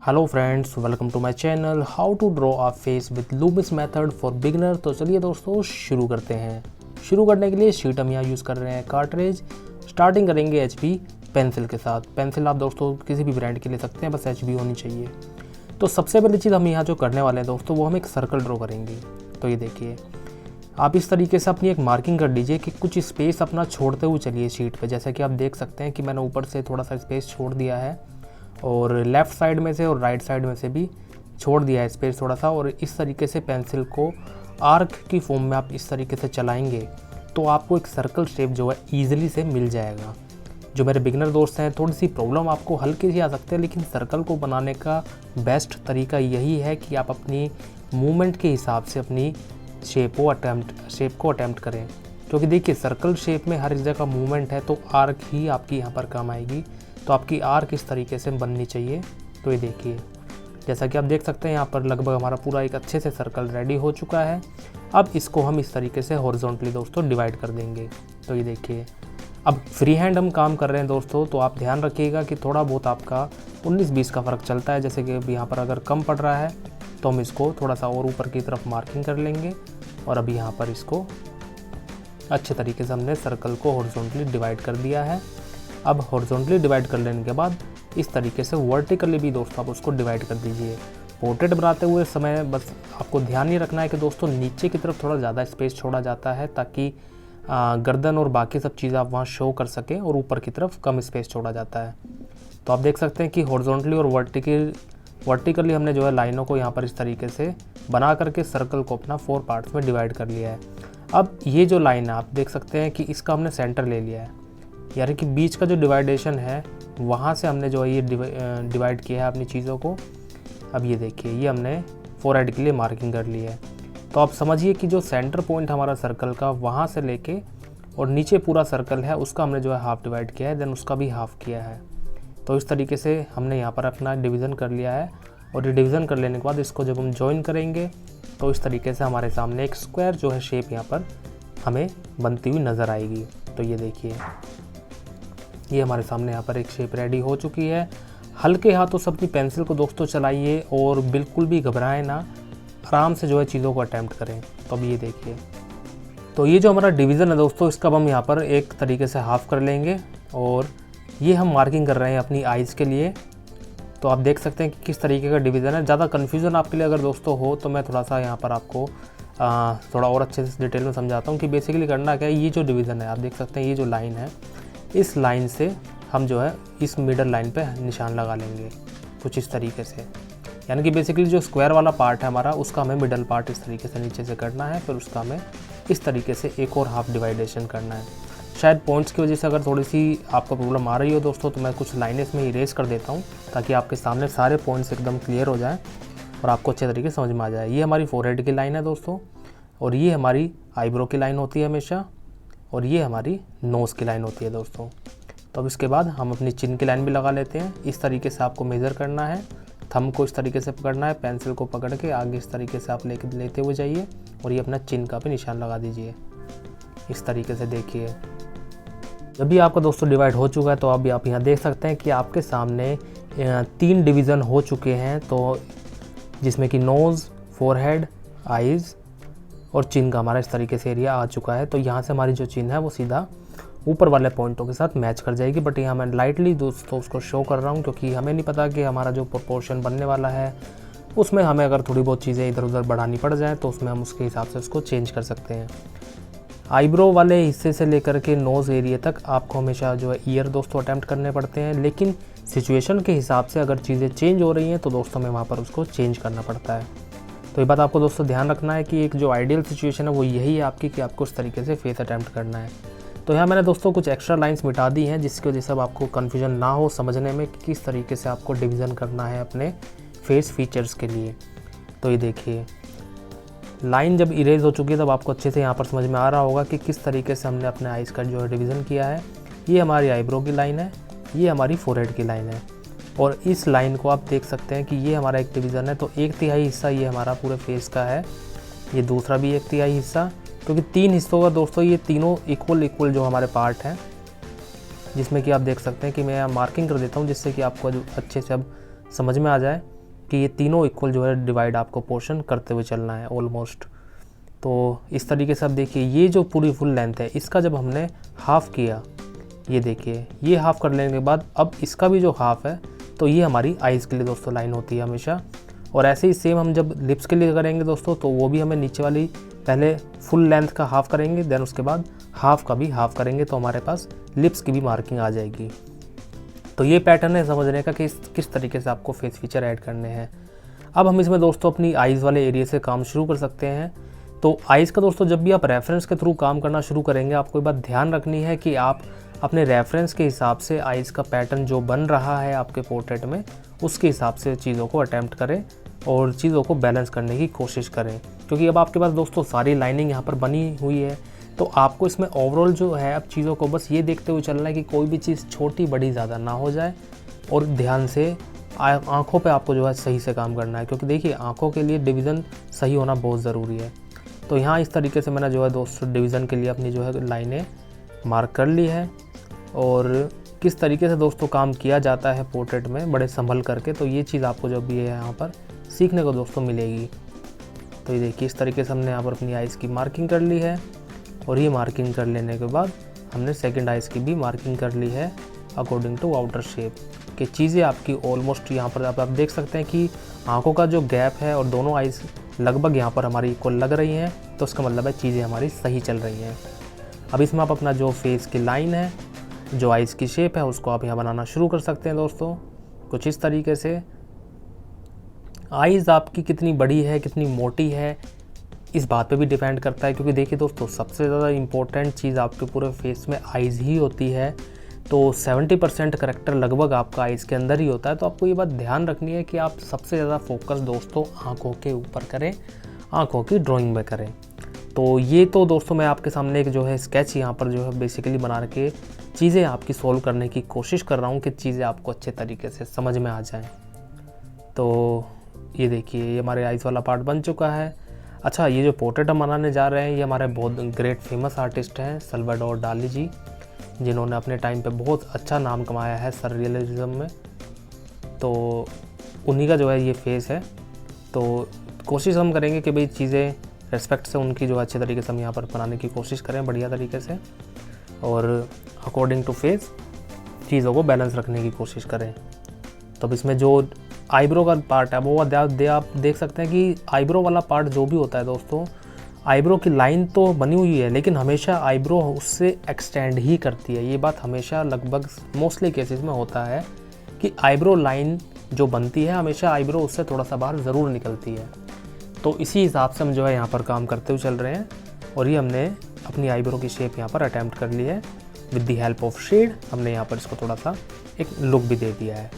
Hello friends, welcome to my channel how to draw a face with Loomis method for beginner. तो चलिए दोस्तों शुरू करते हैं। शुरू करने के लिए शीट हम यहाँ यूज़ कर रहे हैं कार्ट्रेज। स्टार्टिंग करेंगे HB पेंसिल के साथ। पेंसिल आप दोस्तों किसी भी ब्रांड की ले सकते हैं, बस HB होनी चाहिए। तो सबसे पहली चीज़ हम यहाँ जो करने वाले हैं दोस्तों, वो हम एक सर्कल ड्रॉ करेंगे। तो ये देखिए, आप इस तरीके से अपनी एक मार्किंग कर लीजिए कि कुछ स्पेस अपना छोड़ते हुए चलिए शीट पे। जैसा कि आप देख सकते हैं कि मैंने ऊपर से थोड़ा सा स्पेस छोड़ दिया है और लेफ़्ट साइड में से और राइट साइड में से भी छोड़ दिया है स्पेस थोड़ा सा। और इस तरीके से पेंसिल को आर्क की फॉर्म में आप इस तरीके से चलाएंगे तो आपको एक सर्कल शेप जो है ईजिली से मिल जाएगा। जो मेरे बिगिनर दोस्त हैं, थोड़ी सी प्रॉब्लम आपको हल्की सी आ सकती है, लेकिन सर्कल को बनाने का बेस्ट तरीका यही है कि आप अपनी मूवमेंट के हिसाब से अपनी शेप को अटैम्प्ट करें। क्योंकि देखिए, सर्कल शेप में हर एक जगह मूवमेंट है, तो आर्क ही आपकी यहाँ पर काम आएगी। तो आपकी आर्क इस तरीके से बननी चाहिए। तो ये देखिए, जैसा कि आप देख सकते हैं यहाँ पर लगभग हमारा पूरा एक अच्छे से सर्कल रेडी हो चुका है। अब इसको हम इस तरीके से हॉरिजॉन्टली दोस्तों डिवाइड कर देंगे। तो ये देखिए, अब फ्री हैंड हम काम कर रहे हैं दोस्तों, तो आप ध्यान रखिएगा कि थोड़ा बहुत आपका 19-20 का फ़र्क चलता है। जैसे कि अब यहाँ पर अगर कम पड़ रहा है तो हम इसको थोड़ा सा और ऊपर की तरफ मार्किंग कर लेंगे। और अभी यहाँ पर इसको अच्छे तरीके से हमने सर्कल को हॉरिजॉन्टली डिवाइड कर दिया है। अब हॉरिजॉन्टली डिवाइड कर लेने के बाद इस तरीके से वर्टिकली भी दोस्तों आप उसको डिवाइड कर दीजिए। पोर्ट्रेट बनाते हुए समय बस आपको ध्यान ये रखना है कि दोस्तों नीचे की तरफ थोड़ा ज़्यादा स्पेस छोड़ा जाता है, ताकि गर्दन और बाकी सब चीज़ें आप वहाँ शो कर सकें, और ऊपर की तरफ कम स्पेस छोड़ा जाता है। तो आप देख सकते हैं कि हॉरिजॉन्टली और वर्टिकली हमने जो है लाइनों को यहाँ पर इस तरीके से बना करके सर्कल को अपना 4 पार्ट्स में डिवाइड कर लिया है। अब ये जो लाइन है आप देख सकते हैं कि इसका हमने सेंटर ले लिया है, यानी कि बीच का जो डिवाइडेशन है वहाँ से हमने जो है ये डिवाइड किया है अपनी चीज़ों को। अब ये देखिए, ये हमने फोरहेड के लिए मार्किंग कर ली है। तो आप समझिए कि जो सेंटर पॉइंट हमारा सर्कल का वहाँ से लेके और नीचे पूरा सर्कल है उसका हमने जो है हाफ डिवाइड किया है, देन उसका भी हाफ किया है। तो इस तरीके से हमने यहाँ पर अपना डिवीज़न कर लिया है। और ये डिवीज़न कर लेने के बाद इसको जब हम जॉइन करेंगे तो इस तरीके से हमारे सामने एक स्क्वायर जो है शेप यहाँ पर हमें बनती हुई नज़र आएगी। तो ये देखिए, ये हमारे सामने यहाँ पर एक शेप रेडी हो चुकी है। हल्के हाथों से अपनी पेंसिल को दोस्तों चलाइए और बिल्कुल भी घबराएं ना, आराम से जो है चीज़ों को अटैम्प्ट करें। तो अब ये देखिए, तो ये जो हमारा डिवीज़न है दोस्तों, इसका हम यहाँ पर एक तरीके से हाफ कर लेंगे। और ये हम मार्किंग कर रहे हैं अपनी आइज़ के लिए। तो आप देख सकते हैं कि किस तरीके का डिवीज़न है। ज़्यादा कन्फ्यूज़न आपके लिए अगर दोस्तों हो तो मैं थोड़ा सा यहाँ पर आपको थोड़ा और अच्छे से डिटेल में समझाता हूँ कि बेसिकली करना क्या है। ये जो डिवीज़न है आप देख सकते हैं, ये जो लाइन है, इस लाइन से हम जो है इस मिडल लाइन पे निशान लगा लेंगे कुछ इस तरीके से। यानी कि बेसिकली जो स्क्वायर वाला पार्ट है हमारा, उसका हमें मिडल पार्ट इस तरीके से नीचे से करना है, फिर उसका हमें इस तरीके से एक और हाफ डिवाइडेशन करना है। शायद पॉइंट्स की वजह से अगर थोड़ी सी आपको प्रॉब्लम आ रही हो दोस्तों, तो मैं कुछ लाइनें इसमें इरेज कर देता हूँ ताकि आपके सामने सारे पॉइंट्स एकदम क्लियर हो जाएँ और आपको अच्छे तरीके से समझ में आ जाए। ये हमारी फोरहेड की लाइन है दोस्तों, और ये हमारी आईब्रो की लाइन होती है हमेशा, और ये हमारी नोज़ की लाइन होती है दोस्तों। तो अब इसके बाद हम अपनी चिन की लाइन भी लगा लेते हैं। इस तरीके से आपको मेज़र करना है, थंब को इस तरीके से पकड़ना है, पेंसिल को पकड़ के आगे इस तरीके से आप लेते हुए जाइए और ये अपना चिन का भी निशान लगा दीजिए इस तरीके से। देखिए, जब भी आपका दोस्तों डिवाइड हो चुका है तो अभी आप यहाँ देख सकते हैं कि आपके सामने 3 डिवीज़न हो चुके हैं। तो जिसमें कि नोज़, फोरहेड, आइज़ और चिन का हमारा इस तरीके से एरिया आ चुका है। तो यहाँ से हमारी जो चिन है वो सीधा ऊपर वाले पॉइंटों के साथ मैच कर जाएगी। बट यहाँ मैं लाइटली दोस्तों उसको शो कर रहा हूँ, क्योंकि हमें नहीं पता कि हमारा जो प्रोपोर्शन बनने वाला है उसमें हमें अगर थोड़ी बहुत चीज़ें इधर उधर बढ़ानी पड़ जाए तो उसमें हम उसके हिसाब से उसको चेंज कर सकते हैं। आईब्रो वाले हिस्से से लेकर के नोज़ एरिया तक आपको हमेशा जो है ईयर दोस्तों अटैम्प्ट करने पड़ते हैं, लेकिन सिचुएशन के हिसाब से अगर चीज़ें चेंज हो रही हैं तो दोस्तों हमें वहाँ पर उसको चेंज करना पड़ता है। तो ये बात आपको दोस्तों ध्यान रखना है कि एक जो आइडियल सिचुएशन है वो यही है आपकी, कि आपको इस तरीके से फेस अटैम्प्ट करना है। तो यहाँ मैंने दोस्तों कुछ एक्स्ट्रा लाइंस मिटा दी हैं, जिसकी वजह से अब आपको कन्फ्यूजन ना हो समझने में कि किस तरीके से आपको डिवीज़न करना है अपने फेस फीचर्स के लिए। तो ये देखिए, लाइन जब इरेज हो चुकी है तब आपको अच्छे से यहाँ पर समझ में आ रहा होगा कि किस तरीके से हमने अपने आइज़ का जो है डिवीज़न किया है। ये हमारी आईब्रो की लाइन है, ये हमारी फोरहेड की लाइन है, और इस लाइन को आप देख सकते हैं कि ये हमारा एक डिवीज़न है। तो 1/3 हिस्सा ये हमारा पूरे फेस का है, ये दूसरा भी 1/3 हिस्सा, क्योंकि 3 हिस्सों का दोस्तों ये तीनों इक्वल जो हमारे पार्ट हैं, जिसमें कि आप देख सकते हैं कि मैं मार्किंग कर देता हूँ जिससे कि आपको अच्छे से अब समझ में आ जाए कि ये तीनों इक्वल जो है डिवाइड आपको पोर्शन करते हुए चलना है ऑलमोस्ट। तो इस तरीके से अब देखिए ये जो पूरी फुल लेंथ है इसका जब हमने हाफ़ किया, ये देखिए ये हाफ़ कर लेने के बाद अब इसका भी जो हाफ़ है तो ये हमारी आइज़ के लिए दोस्तों लाइन होती है हमेशा। और ऐसे ही सेम हम जब लिप्स के लिए करेंगे दोस्तों तो वो भी हमें नीचे वाली पहले फुल लेंथ का हाफ़ करेंगे, देन उसके बाद हाफ़ का भी हाफ़ करेंगे, तो हमारे पास लिप्स की भी मार्किंग आ जाएगी। तो ये पैटर्न है समझने का कि किस तरीके से आपको फेस फीचर ऐड करने हैं। अब हम इसमें दोस्तों अपनी आइज़ वाले एरिया से काम शुरू कर सकते हैं। तो आइज़ का दोस्तों जब भी आप रेफरेंस के थ्रू काम करना शुरू करेंगे, आपको ये बात ध्यान रखनी है कि आप अपने रेफरेंस के हिसाब से आइज़ का पैटर्न जो बन रहा है आपके पोर्ट्रेट में, उसके हिसाब से चीज़ों को अटैम्प्ट करें और चीज़ों को बैलेंस करने की कोशिश करें। क्योंकि अब आपके पास दोस्तों सारी लाइनिंग यहाँ पर बनी हुई है, तो आपको इसमें ओवरऑल जो है अब चीज़ों को बस ये देखते हुए चलना है कि कोई भी चीज़ छोटी बड़ी ज़्यादा ना हो जाए, और ध्यान से आँखों पे आपको जो है सही से काम करना है। क्योंकि देखिए आँखों के लिए डिवीज़न सही होना बहुत ज़रूरी है। तो यहाँ इस तरीके से मैंने जो है दोस्तों डिवीज़न के लिए अपनी जो है लाइनें मार्क कर ली है। और किस तरीके से दोस्तों काम किया जाता है पोर्ट्रेट में बड़े संभल करके, तो ये चीज़ आपको जब भी यहाँ पर सीखने को दोस्तों मिलेगी। तो ये देखिए इस तरीके से हमने यहाँ पर अपनी आइज़ की मार्किंग कर ली है, और ये मार्किंग कर लेने के बाद हमने सेकंड आइज़ की भी मार्किंग कर ली है अकॉर्डिंग टू आउटर शेप। कि चीज़ें आपकी ऑलमोस्ट यहाँ पर आप देख सकते हैं कि आँखों का जो गैप है और दोनों आइज़ लगभग यहाँ पर हमारी इक्वल लग रही हैं, तो उसका मतलब है चीज़ें हमारी सही चल रही हैं। अब इसमें आप अपना जो फेस की लाइन है, जो आइज़ की शेप है, उसको आप यहाँ बनाना शुरू कर सकते हैं दोस्तों कुछ इस तरीके से। आइज़ आपकी कितनी बड़ी है कितनी मोटी है इस बात पे भी डिपेंड करता है, क्योंकि देखिए दोस्तों सबसे ज़्यादा इम्पोर्टेंट चीज़ आपके पूरे फेस में आइज़ ही होती है। तो 70% करेक्टर लगभग आपका आइज़ के अंदर ही होता है। तो आपको ये बात ध्यान रखनी है कि आप सबसे ज़्यादा फोकस दोस्तों आँखों के ऊपर करें, आँखों की ड्राइंग में करें। तो ये तो दोस्तों मैं आपके सामने एक जो है स्केच यहाँ पर जो है बेसिकली बना के चीज़ें आपकी सोल्व करने की कोशिश कर रहा हूँ कि चीज़ें आपको अच्छे तरीके से समझ में आ जाएँ। तो ये देखिए ये हमारे आइज़ वाला पार्ट बन चुका है। अच्छा, ये जो पोर्ट्रेट हम बनाने जा रहे हैं ये हमारे बहुत ग्रेट फेमस आर्टिस्ट हैं सल्वाडोर डाली जी, जिन्होंने अपने टाइम पे बहुत अच्छा नाम कमाया है सररियलिज्म में। तो उन्हीं का जो है ये फेस है। तो कोशिश हम करेंगे कि भाई चीज़ें रेस्पेक्ट से उनकी जो अच्छे तरीके से हम यहाँ पर बनाने की कोशिश करें बढ़िया तरीके से, और अकॉर्डिंग टू फेस चीज़ों को बैलेंस रखने की कोशिश करें। तो अब इसमें जो आईब्रो का पार्ट है वो आप देख सकते हैं कि आईब्रो वाला पार्ट जो भी होता है दोस्तों, आईब्रो की लाइन तो बनी हुई है लेकिन हमेशा आईब्रो उससे एक्सटेंड ही करती है। ये बात हमेशा लगभग मोस्टली केसेस में होता है कि आईब्रो लाइन जो बनती है हमेशा आईब्रो उससे थोड़ा सा बाहर ज़रूर निकलती है। तो इसी हिसाब से हम जो है यहाँ पर काम करते हुए चल रहे हैं, और ये हमने अपनी आईब्रो की शेप यहाँ पर अटैम्प्ट कर ली है with the help of shade. हमने यहाँ पर इसको थोड़ा सा एक लुक भी दे दिया है।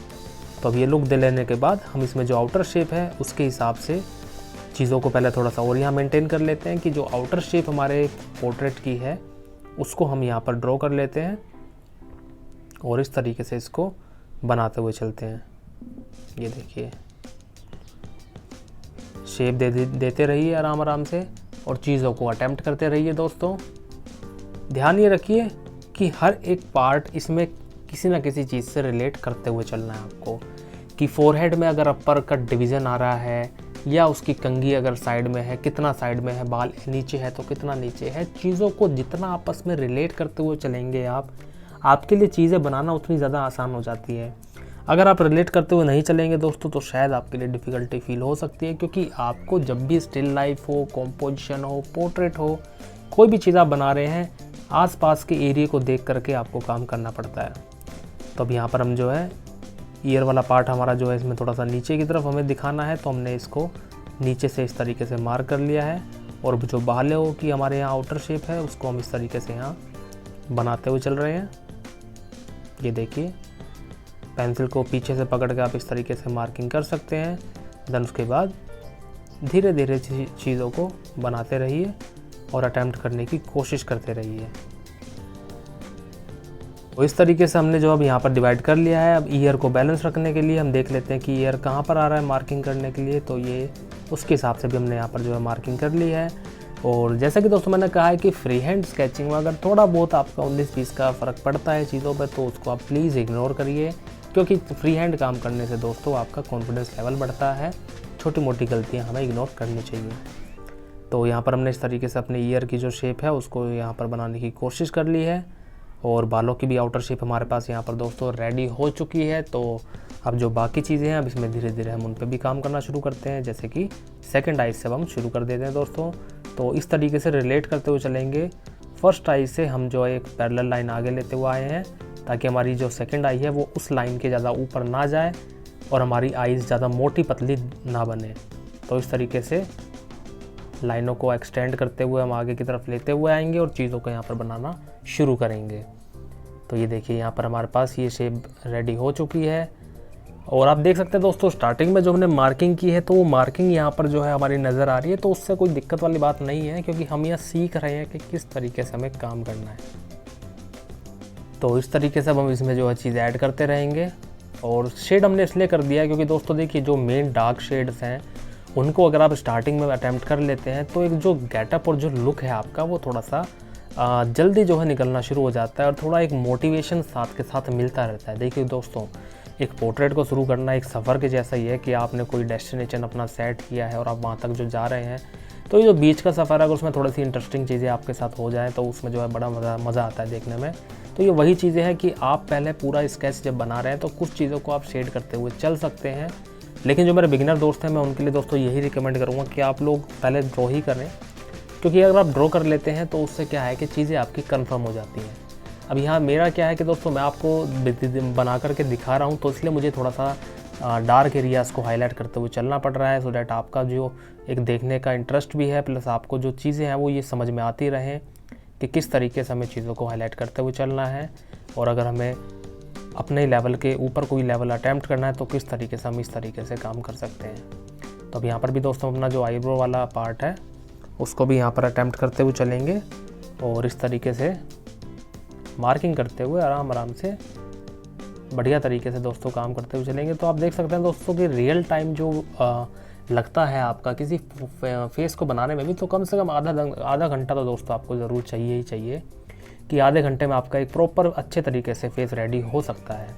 तो अब ये लुक दे लेने के बाद हम इसमें जो आउटर शेप है उसके हिसाब से चीज़ों को पहले थोड़ा सा और यहाँ मेंटेन कर लेते हैं कि जो आउटर शेप हमारे पोर्ट्रेट की है उसको हम यहाँ पर ड्रॉ कर लेते हैं, और इस तरीके से इसको बनाते हुए चलते हैं। ये देखिए शेप देते रहिए आराम आराम से, और चीज़ों को अटेम्प्ट करते रहिए दोस्तों। ध्यान ये रखिए कि हर एक पार्ट इसमें किसी ना किसी चीज़ से रिलेट करते हुए चलना है आपको, कि फोरहेड में अगर अपर कट डिवीज़न आ रहा है, या उसकी कंघी अगर साइड में है कितना साइड में है, बाल नीचे है तो कितना नीचे है। चीज़ों को जितना आपस में रिलेट करते हुए चलेंगे आपके लिए चीज़ें बनाना उतनी ज़्यादा आसान हो जाती है। अगर आप रिलेट करते हुए नहीं चलेंगे दोस्तों तो शायद आपके लिए डिफ़िकल्टी फील हो सकती है, क्योंकि आपको जब भी स्टिल लाइफ हो, कॉम्पोजिशन हो, पोर्ट्रेट हो, कोई भी चीज़ आप बना रहे हैं आसपास के एरिया को देख करके आपको काम करना पड़ता है। तो अब यहाँ पर हम जो है ईयर वाला पार्ट हमारा जो है इसमें थोड़ा सा नीचे की तरफ हमें दिखाना है, तो हमने इसको नीचे से इस तरीके से मार्क कर लिया है, और जो बाहले हो कि हमारे यहाँ आउटर शेप है उसको हम इस तरीके से यहाँ बनाते हुए चल रहे हैं। ये देखिए पेंसिल को पीछे से पकड़ के आप इस तरीके से मार्किंग कर सकते हैं। देन उसके बाद धीरे धीरे चीज़ों को बनाते रहिए और अटैम्प्ट करने की कोशिश करते रहिए। तो इस तरीके से हमने जो अब यहाँ पर डिवाइड कर लिया है। अब ईयर को बैलेंस रखने के लिए हम देख लेते हैं कि ईयर कहाँ पर आ रहा है मार्किंग करने के लिए, तो ये उसके हिसाब से भी हमने यहाँ पर जो है मार्किंग कर ली है। और जैसा कि दोस्तों मैंने कहा है कि फ्री हैंड स्केचिंग में अगर थोड़ा बहुत आपका 19-20 का फ़र्क पड़ता है चीज़ों पर, तो उसको आप प्लीज़ इग्नोर करिए। क्योंकि फ्री हैंड काम करने से दोस्तों आपका कॉन्फिडेंस लेवल बढ़ता है। छोटी मोटी गलतियाँ हमें इग्नोर करनी चाहिए। तो यहाँ पर हमने इस तरीके से अपने ईयर की जो शेप है उसको यहाँ पर बनाने की कोशिश कर ली है, और बालों की भी आउटर शेप हमारे पास यहाँ पर दोस्तों रेडी हो चुकी है। तो अब जो बाकी चीज़ें हैं अब इसमें धीरे धीरे हम उन पर भी काम करना शुरू करते हैं, जैसे कि सेकंड आई से अब हम शुरू कर देते हैं दोस्तों। तो इस तरीके से रिलेट करते हुए चलेंगे। फर्स्ट आई से हम जो है एक पैरेलल लाइन आगे लेते हुए आए हैं, ताकि हमारी जो सेकंड आई है वो उस लाइन के ज़्यादा ऊपर ना जाए और हमारी आईज़ ज़्यादा मोटी पतली ना बने। तो इस तरीके से लाइनों को एक्सटेंड करते हुए हम आगे की तरफ लेते हुए आएंगे और चीज़ों को यहाँ पर बनाना शुरू करेंगे। तो ये देखिए यहाँ पर हमारे पास ये शेप रेडी हो चुकी है, और आप देख सकते हैं दोस्तों स्टार्टिंग में जो हमने मार्किंग की है तो वो मार्किंग यहाँ पर जो है हमारी नज़र आ रही है, तो उससे कोई दिक्कत वाली बात नहीं है, क्योंकि हम यहाँ सीख रहे हैं कि किस तरीके से हमें काम करना है। तो इस तरीके से अब हम इसमें जो है चीज़ ऐड करते रहेंगे। और शेड हमने इसलिए कर दिया क्योंकि दोस्तों देखिए जो मेन डार्क शेड्स हैं उनको अगर आप स्टार्टिंग में अटैम्प्ट कर लेते हैं तो एक जो गेटअप और जो लुक है आपका वो थोड़ा सा जल्दी जो है निकलना शुरू हो जाता है, और थोड़ा एक मोटिवेशन साथ के साथ मिलता रहता है। देखिए दोस्तों एक पोर्ट्रेट को शुरू करना एक सफ़र के जैसा ही है कि आपने कोई डेस्टिनेशन अपना सेट किया है और आप वहाँ तक जो जा रहे हैं, तो ये जो बीच का सफ़र है अगर उसमें थोड़ी सी इंटरेस्टिंग चीज़ें आपके साथ हो जाए तो उसमें जो है बड़ा मज़ा आता है देखने में। तो ये वही चीज़ें हैं कि आप पहले पूरा स्केच जब बना रहे हैं तो कुछ चीज़ों को आप शेड करते हुए चल सकते हैं, लेकिन जो मेरे बिगिनर दोस्त हैं मैं उनके लिए दोस्तों यही रिकमेंड करूँगा कि आप लोग पहले ड्रॉ ही करें, क्योंकि अगर आप ड्रॉ कर लेते हैं तो उससे क्या है कि चीज़ें आपकी कंफर्म हो जाती हैं। अब यहाँ मेरा क्या है कि दोस्तों मैं आपको बना करके दिखा रहा हूँ, तो इसलिए मुझे थोड़ा सा डार्क एरियाज़ को हाईलाइट करते हुए चलना पड़ रहा है, सो डैट आपका जो एक देखने का इंटरेस्ट भी है, प्लस आपको जो चीज़ें हैं वो ये समझ में आती रहें कि किस तरीके से हमें चीज़ों को हाईलाइट करते हुए चलना है, और अगर हमें अपने लेवल के ऊपर कोई लेवल अटैम्प्ट करना है तो किस तरीके से हम इस तरीके से काम कर सकते हैं। तो अब यहाँ पर भी दोस्तों अपना जो आईब्रो वाला पार्ट है उसको भी यहाँ पर अटैम्प्ट करते हुए चलेंगे, और इस तरीके से मार्किंग करते हुए आराम से बढ़िया तरीके से दोस्तों काम करते हुए चलेंगे। तो आप देख सकते हैं दोस्तों कि रियल टाइम जो लगता है आपका किसी फेस को बनाने में भी, तो कम से कम आधा घंटा तो दोस्तों आपको ज़रूर चाहिए ही चाहिए, कि आधे घंटे में आपका एक प्रॉपर अच्छे तरीके से फेस रेडी हो सकता है।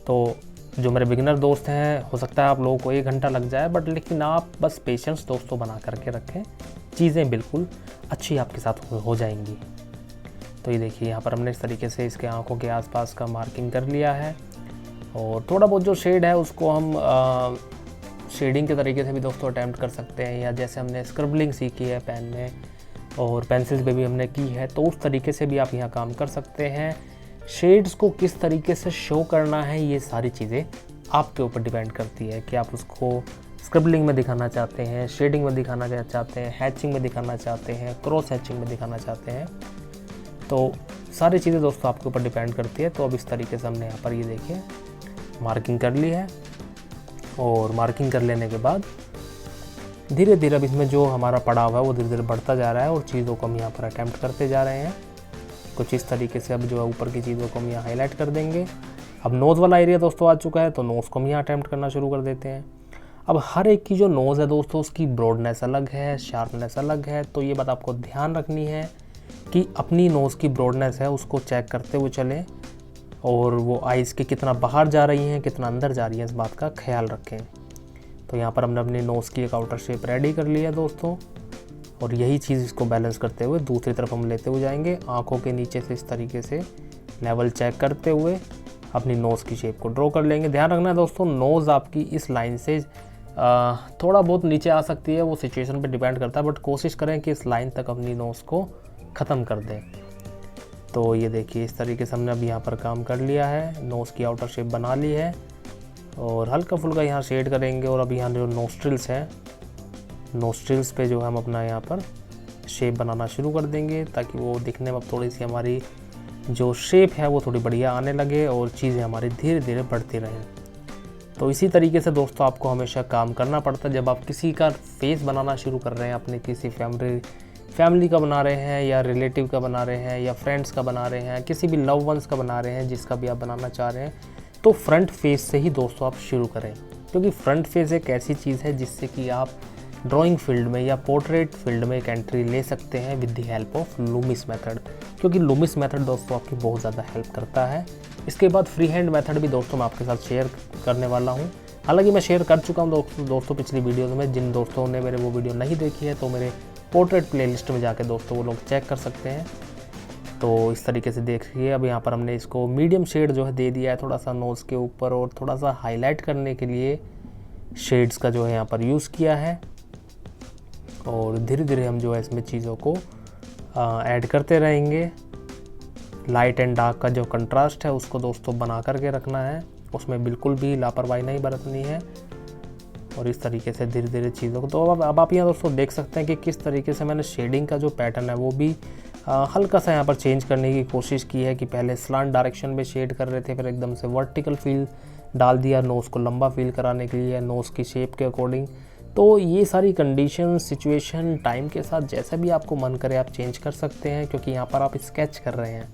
तो जो मेरे बिगिनर दोस्त हैं हो सकता है आप लोगों को 1 घंटा लग जाए, बट लेकिन आप बस पेशेंस दोस्तों बना करके रखें, चीज़ें बिल्कुल अच्छी आपके साथ हो जाएंगी। तो ये देखिए यहाँ पर हमने इस तरीके से इसके आँखों के आसपास का मार्किंग कर लिया है, और थोड़ा बहुत जो शेड है उसको हम शेडिंग के तरीके से भी दोस्तों अटैम्प्ट कर सकते हैं, या जैसे हमने स्क्रबलिंग सीखी है पेन में और पेंसिल्स पे भी हमने की है, तो उस तरीके से भी आप यहाँ काम कर सकते हैं। शेड्स को किस तरीके से शो करना है ये सारी चीज़ें आपके ऊपर डिपेंड करती है कि आप उसको स्क्रबलिंग में दिखाना चाहते हैं, शेडिंग में दिखाना चाहते हैं, हैचिंग में दिखाना चाहते हैं, क्रॉस हैचिंग में दिखाना चाहते हैं। तो सारी चीज़ें दोस्तों आपके ऊपर डिपेंड करती है। तो अब इस तरीके से हमने यहाँ पर ये देखिए मार्किंग कर ली है, और मार्किंग कर लेने के बाद धीरे धीरे अब इसमें जो हमारा पड़ाव है वो धीरे धीरे बढ़ता जा रहा है, और चीज़ों को हम यहाँ पर अटैम्प्ट करते जा रहे हैं। कुछ इस तरीके से अब जो है ऊपर की चीज़ों को हम यहाँ हाईलाइट कर देंगे। अब नोज़ वाला एरिया दोस्तों आ चुका है, तो नोज़ को हम यहाँ अटैम्प्ट करना शुरू कर देते हैं। अब हर एक की जो नोज़ है दोस्तों उसकी ब्रॉडनेस अलग है, शार्पनेस अलग है, तो ये बात आपको ध्यान रखनी है कि अपनी नोज़ की ब्रॉडनेस है उसको चेक करते हुए चलें, और वो आइज़ के कितना बाहर जा रही हैं कितना अंदर जा रही है इस बात का ख्याल रखें। तो यहाँ पर हमने अपनी नोज़ की एक आउटर शेप रेडी कर ली है दोस्तों, और यही चीज़ इसको बैलेंस करते हुए दूसरी तरफ हम लेते हुए जाएंगे। आँखों के नीचे से इस तरीके से लेवल चेक करते हुए अपनी नोज़ की शेप को ड्रॉ कर लेंगे। ध्यान रखना है दोस्तों नोज़ आपकी इस लाइन से थोड़ा बहुत नीचे आ सकती है, वो सिचुएशन पे डिपेंड करता है, बट कोशिश करें कि इस लाइन तक अपनी नोज़ को ख़त्म कर दें। तो ये देखिए इस तरीके से हमने अब यहाँ पर काम कर लिया है, नोज़ की आउटर शेप बना ली है, और हल्का फुल्का यहाँ शेड करेंगे। और अब यहाँ जो नोस्ट्रिल्स हैं, नोस्ट्रिल्स पे जो हम अपना यहाँ पर शेप बनाना शुरू कर देंगे, ताकि वो दिखने में अब थोड़ी सी हमारी जो शेप है वो थोड़ी बढ़िया आने लगे और चीज़ें हमारी धीरे धीरे बढ़ती रहें। तो इसी तरीके से दोस्तों आपको हमेशा काम करना पड़ता है जब आप किसी का फेस बनाना शुरू कर रहे हैं, अपने किसी फैमिली का बना रहे हैं, या रिलेटिव का बना रहे हैं, या फ्रेंड्स का बना रहे हैं, किसी भी लव वंस का बना रहे हैं, जिसका भी आप बनाना चाह रहे हैं, तो फ्रंट फेस से ही दोस्तों आप शुरू करें, क्योंकि फ्रंट फेस एक ऐसी चीज़ है जिससे कि आप ड्राइंग फील्ड में या पोर्ट्रेट फील्ड में एक एंट्री ले सकते हैं with the help of Lumix method, क्योंकि लूमिस मेथड दोस्तों आपकी बहुत ज़्यादा हेल्प करता है इसके बाद फ्री हैंड मेथड भी दोस्तों मैं आपके साथ शेयर करने वाला हूँ। हालांकि मैं शेयर कर चुका हूँ दोस्तों पिछली वीडियोज़ में। जिन दोस्तों ने मेरे वो वीडियो नहीं देखी है तो मेरे पोर्ट्रेट प्लेलिस्ट में जाके दोस्तों वो लोग चेक कर सकते हैं। तो इस तरीके से देखिए, अब यहाँ पर हमने इसको मीडियम शेड जो है दे दिया है थोड़ा सा नोज़ के ऊपर, और थोड़ा सा हाईलाइट करने के लिए शेड्स का जो है यहाँ पर यूज़ किया है। और धीरे धीरे हम जो है इसमें चीज़ों को ऐड करते रहेंगे। लाइट एंड डार्क का जो कंट्रास्ट है उसको दोस्तों बना करके रखना है, उसमें बिल्कुल भी लापरवाही नहीं बरतनी है। और इस तरीके से धीरे धीरे चीज़ों को, तो अब आप यहाँ दोस्तों देख सकते हैं कि किस तरीके से मैंने शेडिंग का जो पैटर्न है वो भी हल्का सा यहाँ पर चेंज करने की कोशिश की है। कि पहले स्लांट डायरेक्शन में शेड कर रहे थे, फिर एकदम से वर्टिकल फील डाल दिया नोज़ को लंबा फील कराने के लिए, नोज़ की शेप के अकॉर्डिंग। तो ये सारी कंडीशन, सिचुएशन, टाइम के साथ जैसा भी आपको मन करे आप चेंज कर सकते हैं, क्योंकि यहाँ पर आप स्केच कर रहे हैं।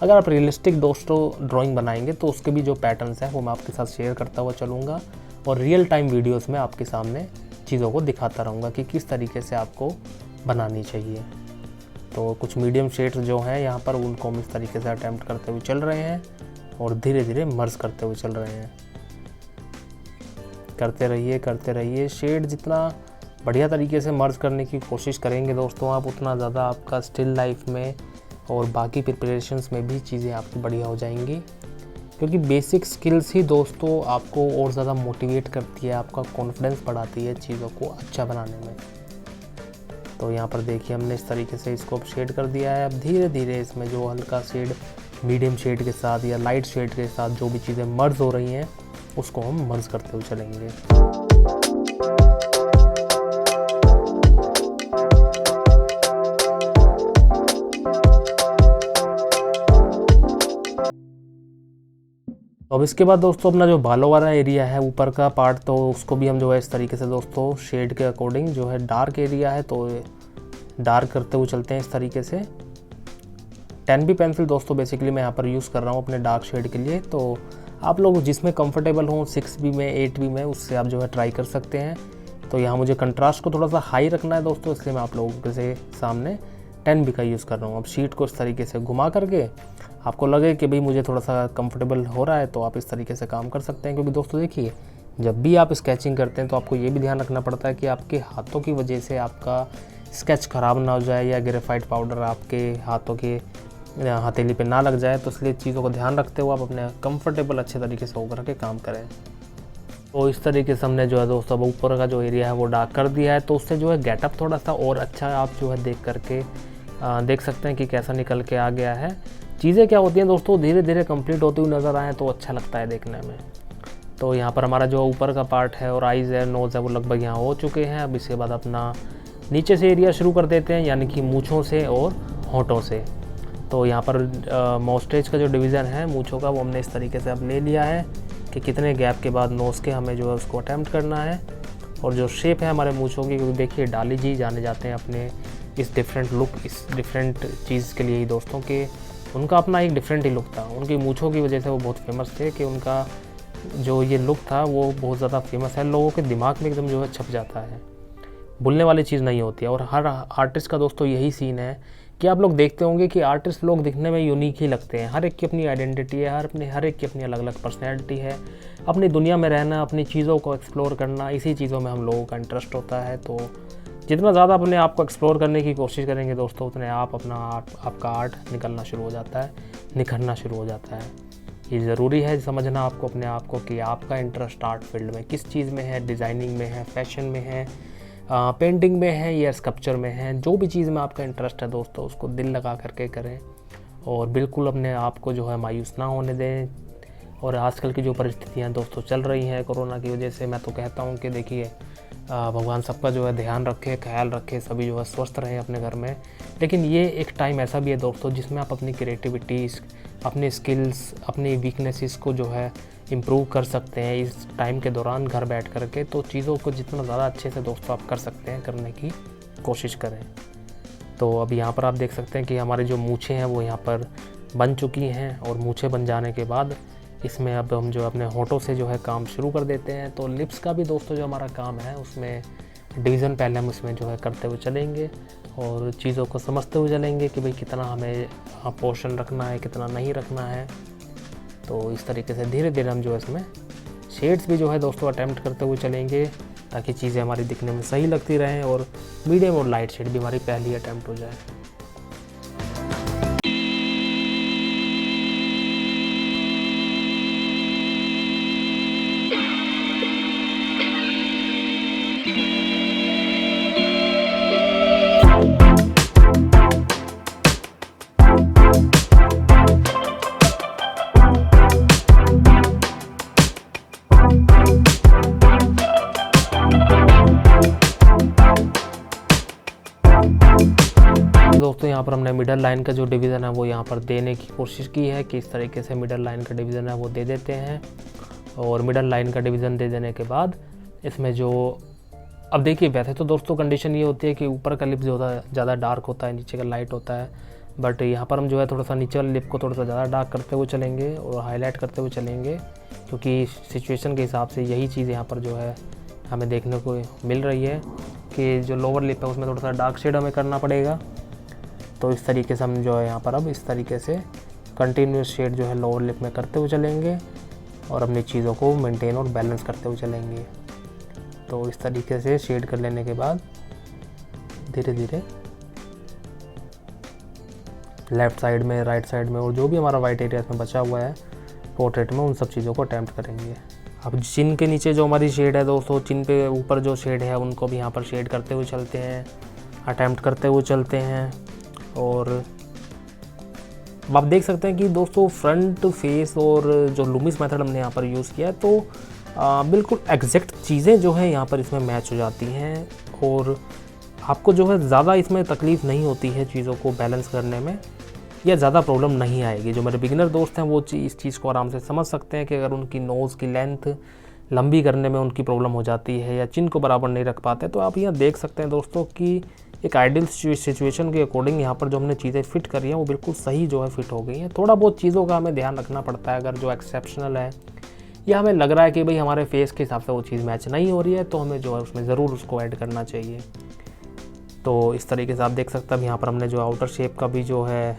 अगर आप रियलिस्टिक दोस्तों ड्राइंग बनाएंगे तो उसके भी जो पैटर्न्स हैं वो मैं आपके साथ शेयर करता हुआ चलूँगा, और रियल टाइम वीडियोस में आपके सामने चीज़ों को दिखाता रहूँगा कि किस तरीके से आपको बनानी चाहिए। तो कुछ मीडियम शेड्स जो हैं यहाँ पर उनको हम इस तरीके से अटैम्प्ट करते हुए चल रहे हैं और धीरे धीरे मर्ज करते हुए चल रहे हैं। करते रहिए। शेड जितना बढ़िया तरीके से मर्ज करने की कोशिश करेंगे दोस्तों आप, उतना ज़्यादा आपका स्टिल लाइफ में और बाकी प्रिपरेशंस में भी चीज़ें आपकी बढ़िया हो जाएंगी। क्योंकि बेसिक स्किल्स ही दोस्तों आपको और ज़्यादा मोटिवेट करती है, आपका कॉन्फिडेंस बढ़ाती है चीज़ों को अच्छा बनाने में। तो यहाँ पर देखिए हमने इस तरीके से इसको शेड कर दिया है। अब धीरे धीरे इसमें जो हल्का शेड मीडियम शेड के साथ या लाइट शेड के साथ जो भी चीज़ें मर्ज हो रही हैं उसको हम मर्ज करते हुए चलेंगे। अब इसके बाद दोस्तों अपना जो बालों वाला एरिया है ऊपर का पार्ट, तो उसको भी हम जो है इस तरीके से दोस्तों शेड के अकॉर्डिंग, जो है डार्क एरिया है तो डार्क करते हुए चलते हैं इस तरीके से। 10B पेंसिल दोस्तों बेसिकली मैं यहाँ पर यूज़ कर रहा हूँ अपने डार्क शेड के लिए। तो आप लोग जिसमें कंफर्टेबल हों 6B में 8B में, उससे आप जो है ट्राई कर सकते हैं। तो यहाँ मुझे कंट्रास्ट को थोड़ा सा हाई रखना है दोस्तों, इसलिए मैं आप लोगों के सामने 10B का यूज़ कर रहा हूँ। अब शीट को इस तरीके से घुमा करके आपको लगे कि भाई मुझे थोड़ा सा कंफर्टेबल हो रहा है तो आप इस तरीके से काम कर सकते हैं। क्योंकि दोस्तों देखिए, जब भी आप स्केचिंग करते हैं तो आपको ये भी ध्यान रखना पड़ता है कि आपके हाथों की वजह से आपका स्केच ख़राब ना हो जाए या ग्रेफाइट पाउडर आपके हाथों के हथेली पे ना लग जाए। तो इसलिए चीज़ों को ध्यान रखते हुए आप अपने कंफर्टेबल अच्छे तरीके से होकर के काम करें। तो इस तरीके से हमने जो है दोस्तों अब ऊपर का जो एरिया है वो डार्क कर दिया है, तो उससे जो है गेटअप थोड़ा सा और अच्छा आप जो है देख करके देख सकते हैं कि कैसा निकल के आ गया है। चीज़ें क्या होती हैं दोस्तों, धीरे धीरे कंप्लीट होती हुई नज़र आए तो अच्छा लगता है देखने में। तो यहाँ पर हमारा जो ऊपर का पार्ट है और आइज़ है, नोज़ है, वो लगभग यहाँ हो चुके हैं। अब इसके बाद अपना नीचे से एरिया शुरू कर देते हैं, यानी कि मूँछों से और होंठों से। तो यहाँ पर मॉस्टेज का जो डिवीज़न है मूँछों का, वो हमने इस तरीके से अब ले लिया है कि कितने गैप के बाद नोज़ के हमें जो है उसको अटैम्प्ट करना है। और जो शेप है हमारे मूँछों की, क्योंकि देखिए डाली जी जाने जाते हैं अपने इस डिफरेंट लुक, इस डिफरेंट चीज़ के लिए ही दोस्तों के उनका अपना एक डिफरेंट ही लुक था। उनकी मूँछों की वजह से वो बहुत फेमस थे, कि उनका जो ये लुक था वो बहुत ज़्यादा फेमस है, लोगों के दिमाग में एकदम जो है छप जाता है, भूलने वाली चीज़ नहीं होती है। और हर आर्टिस्ट का दोस्तों यही सीन है कि आप लोग देखते होंगे कि आर्टिस्ट लोग दिखने में यूनिक ही लगते हैं। हर एक की अपनी आइडेंटिटी है, हर एक की अपनी अलग अलग पर्सनैलिटी है। अपनी दुनिया में रहना, अपनी चीज़ों को एक्सप्लोर करना, इसी चीज़ों में हम लोगों का इंटरेस्ट होता है। तो जितना ज़्यादा अपने आप को एक्सप्लोर करने की कोशिश करेंगे दोस्तों, उतने आपका आर्ट निकलना शुरू हो जाता है, निखरना शुरू हो जाता है। ये ज़रूरी है समझना आपको अपने आप को कि आपका इंटरेस्ट आर्ट फील्ड में किस चीज़ में है, डिज़ाइनिंग में है, फैशन में है, पेंटिंग में है या स्कल्पचर में है। जो भी चीज़ में आपका इंटरेस्ट है दोस्तों, उसको दिल लगा करके करें और बिल्कुल अपने आप को जो है मायूस ना होने दें। और आजकल की जो परिस्थितियाँ दोस्तों चल रही हैं कोरोना की वजह से, मैं तो कहता हूँ कि देखिए भगवान सबका जो है ध्यान रखे, ख्याल रखे, सभी जो है स्वस्थ रहें अपने घर में। लेकिन ये एक टाइम ऐसा भी है दोस्तों जिसमें आप अपनी क्रिएटिविटीज़, अपने स्किल्स, अपनी वीकनेसेस को जो है इम्प्रूव कर सकते हैं इस टाइम के दौरान घर बैठ कर के। तो चीज़ों को जितना ज़्यादा अच्छे से दोस्तों आप कर सकते हैं, करने की कोशिश करें। तो अब यहाँ पर आप देख सकते हैं कि हमारी जो मूँछें हैं वो यहाँ पर बन चुकी हैं, और मूँछें बन जाने के बाद इसमें अब हम जो अपने होठों से जो है काम शुरू कर देते हैं। तो लिप्स का भी दोस्तों जो हमारा काम है उसमें डिवीज़न पहले हम उसमें जो है करते हुए चलेंगे और चीज़ों को समझते हुए चलेंगे कि भाई कितना हमें पोर्शन रखना है, कितना नहीं रखना है। तो इस तरीके से धीरे धीरे हम जो है इसमें शेड्स भी जो है दोस्तों अटैम्प्ट करते हुए चलेंगे, ताकि चीज़ें हमारी दिखने में सही लगती रहें और मीडियम और लाइट शेड भी हमारी पहली अटैम्प्ट हो जाए। दोस्तों यहाँ पर हमने मिडल लाइन का जो डिवीज़न है वो यहाँ पर देने की कोशिश की है कि इस तरीके से मिडल लाइन का डिवीज़न है वो दे देते हैं। और मिडल लाइन का डिवीज़न दे देने के बाद इसमें जो अब देखिए, वैसे तो दोस्तों कंडीशन ये होती है कि ऊपर का लिप जो होता है ज़्यादा डार्क होता है, नीचे का लाइट होता है, बट यहाँ पर हम जो है थोड़ा सा नीचे वाले लिप को थोड़ा सा ज़्यादा डार्क करते हुए चलेंगे और हाईलाइट करते हुए चलेंगे, क्योंकि सिचुएशन के हिसाब से यही चीज़ यहाँ पर जो है हमें देखने को मिल रही है कि जो लोअर लिप है उसमें थोड़ा सा डार्क शेड हमें करना पड़ेगा। तो इस तरीके से हम जो है यहाँ पर अब इस तरीके से कंटिन्यूस शेड जो है लोअर लिप में करते हुए चलेंगे और अपनी चीज़ों को मेंटेन और बैलेंस करते हुए चलेंगे। तो इस तरीके से शेड कर लेने के बाद धीरे धीरे लेफ़्ट साइड में, राइट साइड में और जो भी हमारा वाइट एरिया में बचा हुआ है पोर्ट्रेट में, उन सब चीज़ों को अटैम्प्ट करेंगे। अब चिन के नीचे जो हमारी शेड है दोस्तों, चिन पे ऊपर जो शेड है उनको भी यहाँ पर शेड करते हुए चलते हैं, अटैम्प्ट करते हुए चलते हैं। और आप देख सकते हैं कि दोस्तों फ्रंट फेस और जो लूमिस मेथड हमने यहाँ पर यूज़ किया है तो बिल्कुल एग्जैक्ट चीज़ें जो है यहाँ पर इसमें मैच हो जाती हैं और आपको जो है ज़्यादा इसमें तकलीफ़ नहीं होती है चीज़ों को बैलेंस करने में, या ज़्यादा प्रॉब्लम नहीं आएगी। जो मेरे बिगिनर दोस्त हैं वो इस चीज़ को आराम से समझ सकते हैं कि अगर उनकी नोज़ की लेंथ लंबी करने में उनकी प्रॉब्लम हो जाती है या चिन को बराबर नहीं रख पाते, तो आप यहाँ देख सकते हैं दोस्तों कि एक आइडियल सिचुएशन के अकॉर्डिंग यहाँ पर जो हमने चीज़ें फिट करी हैं वो बिल्कुल सही जो है फिट हो गई हैं। थोड़ा बहुत चीज़ों का हमें ध्यान रखना पड़ता है, अगर जो एक्सेप्शनल है या हमें लग रहा है कि भाई हमारे फेस के हिसाब से वो चीज़ मैच नहीं हो रही है, तो हमें जो है उसमें ज़रूर उसको ऐड करना चाहिए। तो इस तरीके से आप देख सकते हैं यहाँ पर हमने जो आउटर शेप का भी जो है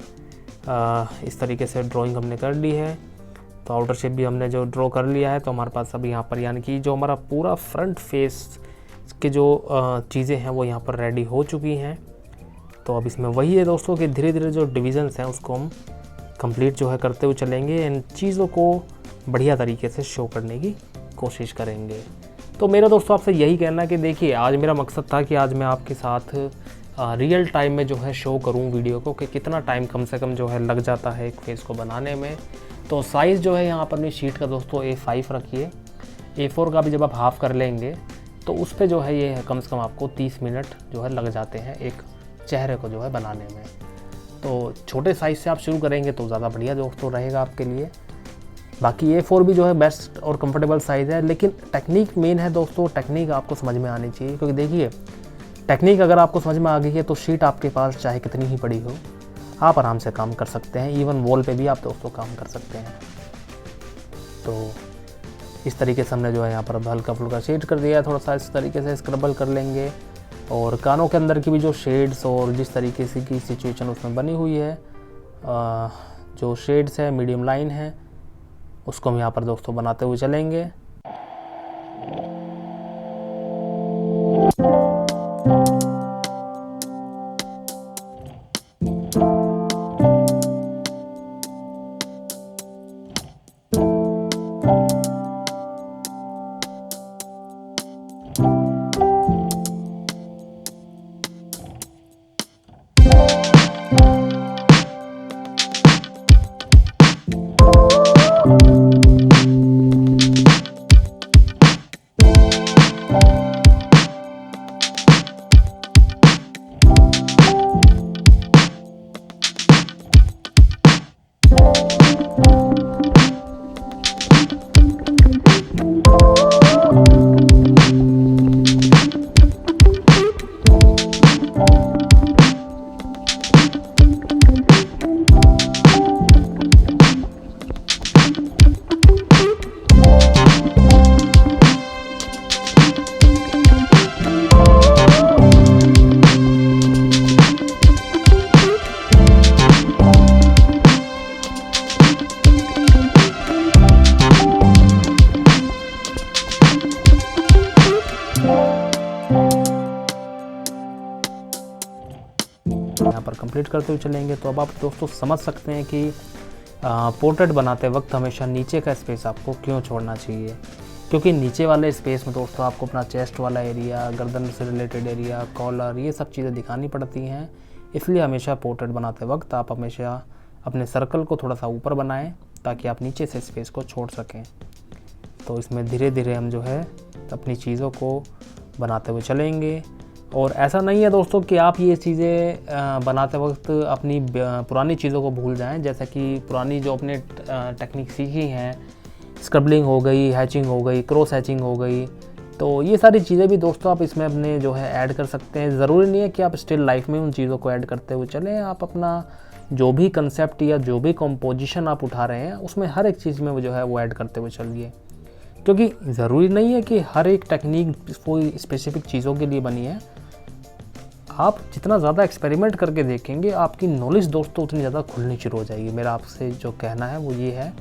इस तरीके से ड्राइंग हमने कर ली है। तो आउटर शेप भी हमने जो ड्रॉ कर लिया है, तो हमारे पास अभी यहाँ पर यानी कि जो हमारा पूरा फ्रंट फेस के जो चीज़ें हैं वो यहाँ पर रेडी हो चुकी हैं। तो अब इसमें वही है दोस्तों कि धीरे धीरे जो डिविजन्स हैं उसको हम कंप्लीट जो है करते हुए चलेंगे, इन चीज़ों को बढ़िया तरीके से शो करने की कोशिश करेंगे। तो मेरा दोस्तों आपसे यही कहना है कि देखिए, आज मेरा मकसद था कि आज मैं आपके साथ रियल टाइम में जो है शो करूं वीडियो को कि कितना टाइम कम से कम जो है लग जाता है एक फेस को बनाने में। तो साइज़ जो है यहाँ पर अपनी शीट का दोस्तों A5 रखिए। A4 का भी जब आप हाफ़ कर लेंगे तो उस पर जो है ये कम से कम आपको 30 मिनट जो है लग जाते हैं एक चेहरे को जो है बनाने में। तो छोटे साइज़ से आप शुरू करेंगे तो ज़्यादा बढ़िया दोस्तों रहेगा आपके लिए। बाकी A4 भी जो है बेस्ट और कंफर्टेबल साइज़ है, लेकिन टेक्निक मेन है दोस्तों, टेक्निक आपको समझ में आनी चाहिए। क्योंकि देखिए, टेक्निक अगर आपको समझ में आ गई है तो शीट आपके पास चाहे कितनी ही बड़ी हो, आप आराम से काम कर सकते हैं। इवन वॉल पे भी आप दोस्तों काम कर सकते हैं। तो इस तरीके से हमने जो है यहाँ पर हल्का फुल्का शेड कर दिया है, थोड़ा सा इस तरीके से स्क्रबल कर लेंगे। और कानों के अंदर की भी जो शेड्स और जिस तरीके से की सिचुएशन उसमें बनी हुई है, जो शेड्स है, मीडियम लाइन है, उसको हम यहाँ पर दोस्तों बनाते हुए चलेंगे। यहाँ पर कंप्लीट करते हुए चलेंगे। तो अब आप दोस्तों समझ सकते हैं कि पोर्ट्रेट बनाते वक्त हमेशा नीचे का स्पेस आपको क्यों छोड़ना चाहिए, क्योंकि नीचे वाले स्पेस में दोस्तों आपको अपना चेस्ट वाला एरिया, गर्दन से रिलेटेड एरिया, कॉलर, ये सब चीज़ें दिखानी पड़ती हैं। इसलिए हमेशा पोर्ट्रेट बनाते वक्त आप हमेशा अपने सर्कल को थोड़ा सा ऊपर बनाएं ताकि आप नीचे से स्पेस को छोड़ सकें। तो इसमें धीरे धीरे हम जो है अपनी चीज़ों को बनाते हुए चलेंगे। और ऐसा नहीं है दोस्तों कि आप ये चीज़ें बनाते वक्त अपनी पुरानी चीज़ों को भूल जाएं, जैसे कि पुरानी जो अपने टेक्निक सीखी हैं, स्क्रबलिंग हो गई, हैचिंग हो गई, क्रॉस हैचिंग हो गई, तो ये सारी चीज़ें भी दोस्तों आप इसमें अपने जो है ऐड कर सकते हैं। ज़रूरी नहीं है कि आप स्टिल लाइफ में उन चीज़ों को ऐड करते हुए चलें। आप अपना जो भी कंसेप्ट या जो भी कंपोजिशन आप उठा रहे हैं उसमें हर एक चीज़ में वो जो है वो ऐड करते हुए चलिए, क्योंकि ज़रूरी नहीं है कि हर एक टेक्निक कोई स्पेसिफिक चीज़ों के लिए बनी है। आप जितना ज़्यादा एक्सपेरिमेंट करके देखेंगे आपकी नॉलेज दोस्तों उतनी ज़्यादा खुलनी शुरू हो जाएगी। मेरा आपसे जो कहना है वो ये है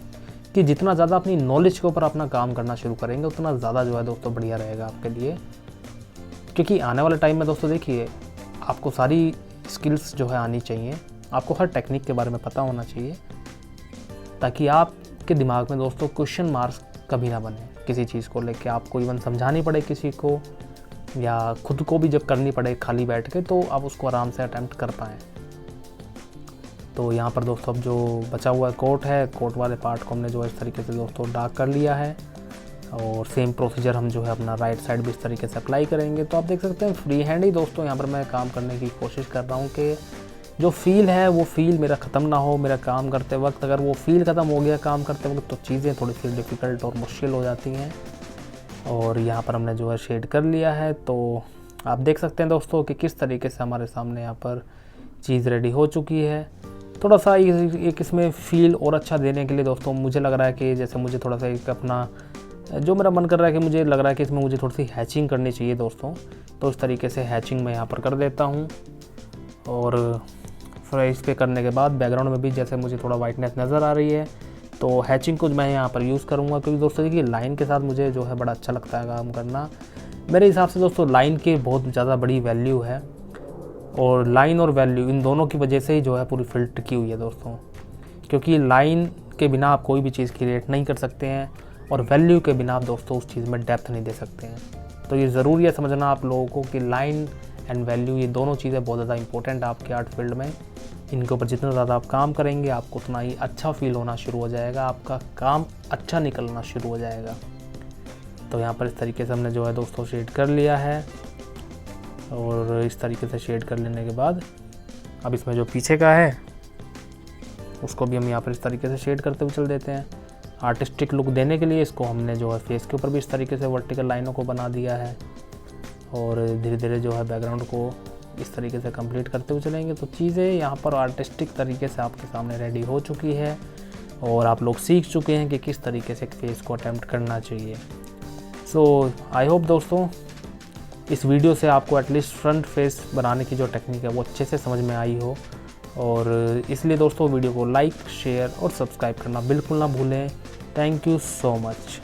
कि जितना ज़्यादा अपनी नॉलेज के ऊपर अपना काम करना शुरू करेंगे उतना ज़्यादा जो है दोस्तों बढ़िया रहेगा आपके लिए, क्योंकि आने वाले टाइम में दोस्तों देखिए आपको सारी स्किल्स जो है आनी चाहिए, आपको हर टेक्निक के बारे में पता होना चाहिए, ताकि आपके दिमाग में दोस्तों क्वेश्चन मार्क्स कभी ना बने किसी चीज़ को लेके। आपको इवन समझानी पड़े किसी को या खुद को भी जब करनी पड़े खाली बैठ के, तो आप उसको आराम से अटेम्प्ट कर पाएँ। तो यहाँ पर दोस्तों अब जो बचा हुआ कोट है, कोट वाले पार्ट को हमने जो है इस तरीके से दोस्तों डार्क कर लिया है, और सेम प्रोसीजर हम जो है अपना राइट साइड भी इस तरीके से अप्लाई करेंगे। तो आप देख सकते हैं फ्री हैंड ही दोस्तों यहाँ पर मैं काम करने की कोशिश कर रहा हूँ कि जो फील है वो फील मेरा ख़त्म ना हो मेरा काम करते वक्त। अगर वो फील ख़त्म हो गया काम करते वक्त तो चीज़ें थोड़ी सी डिफ़िकल्ट और मुश्किल हो जाती हैं। और यहाँ पर हमने जो है शेड कर लिया है। तो आप देख सकते हैं दोस्तों कि किस तरीके से हमारे सामने यहाँ पर चीज़ रेडी हो चुकी है। थोड़ा सा एक इसमें फ़ील और अच्छा देने के लिए दोस्तों मुझे लग रहा है कि जैसे मुझे थोड़ा सा एक अपना जो मेरा मन कर रहा है कि मुझे लग रहा है कि इसमें मुझे थोड़ी सी हैचिंग करनी चाहिए दोस्तों। तो इस तरीके से हैचिंग मैं यहाँ पर कर देता हूँ। और फिर इस पे करने के बाद बैकग्राउंड में भी जैसे मुझे थोड़ा वाइटनेस नज़र आ रही है, तो हैचिंग को मैं यहाँ पर यूज़ करूँगा, क्योंकि दोस्तों देखिए लाइन के साथ मुझे जो है बड़ा अच्छा लगता है काम करना। मेरे हिसाब से दोस्तों लाइन की बहुत ज़्यादा बड़ी वैल्यू है, और लाइन और वैल्यू इन दोनों की वजह से ही जो है पूरी फील्ड टिकी हुई है दोस्तों, क्योंकि लाइन के बिना आप कोई भी चीज़ क्रिएट नहीं कर सकते हैं, और वैल्यू के बिना आप दोस्तों उस चीज़ में डेप्थ नहीं दे सकते हैं। तो ये ज़रूरी है समझना आप लोगों को कि लाइन एंड वैल्यू ये दोनों चीज़ें बहुत ज़्यादा इंपॉर्टेंट है आपके आर्ट फील्ड में। इनके ऊपर जितना ज़्यादा आप काम करेंगे आपको उतना ही अच्छा फील होना शुरू हो जाएगा, आपका काम अच्छा निकलना शुरू हो जाएगा। तो यहाँ पर इस तरीके से हमने जो है दोस्तों शेड कर लिया है, और इस तरीके से शेड कर लेने के बाद अब इसमें जो पीछे का है उसको भी हम यहाँ पर इस तरीके से शेड करते हुए चल देते हैं। आर्टिस्टिक लुक देने के लिए इसको हमने जो है फेस के ऊपर भी इस तरीके से वर्टिकल लाइनों को बना दिया है, और धीरे धीरे जो है बैकग्राउंड को इस तरीके से कंप्लीट करते हुए चलेंगे। तो चीज़ें यहाँ पर आर्टिस्टिक तरीके से आपके सामने रेडी हो चुकी है, और आप लोग सीख चुके हैं कि किस तरीके से फेस को अटेम्प्ट करना चाहिए। सो आई होप दोस्तों इस वीडियो से आपको एटलीस्ट फ्रंट फेस बनाने की जो टेक्निक है वो अच्छे से समझ में आई हो, और इसलिए दोस्तों वीडियो को लाइक, शेयर और सब्सक्राइब करना बिल्कुल ना भूलें। Thank you so much.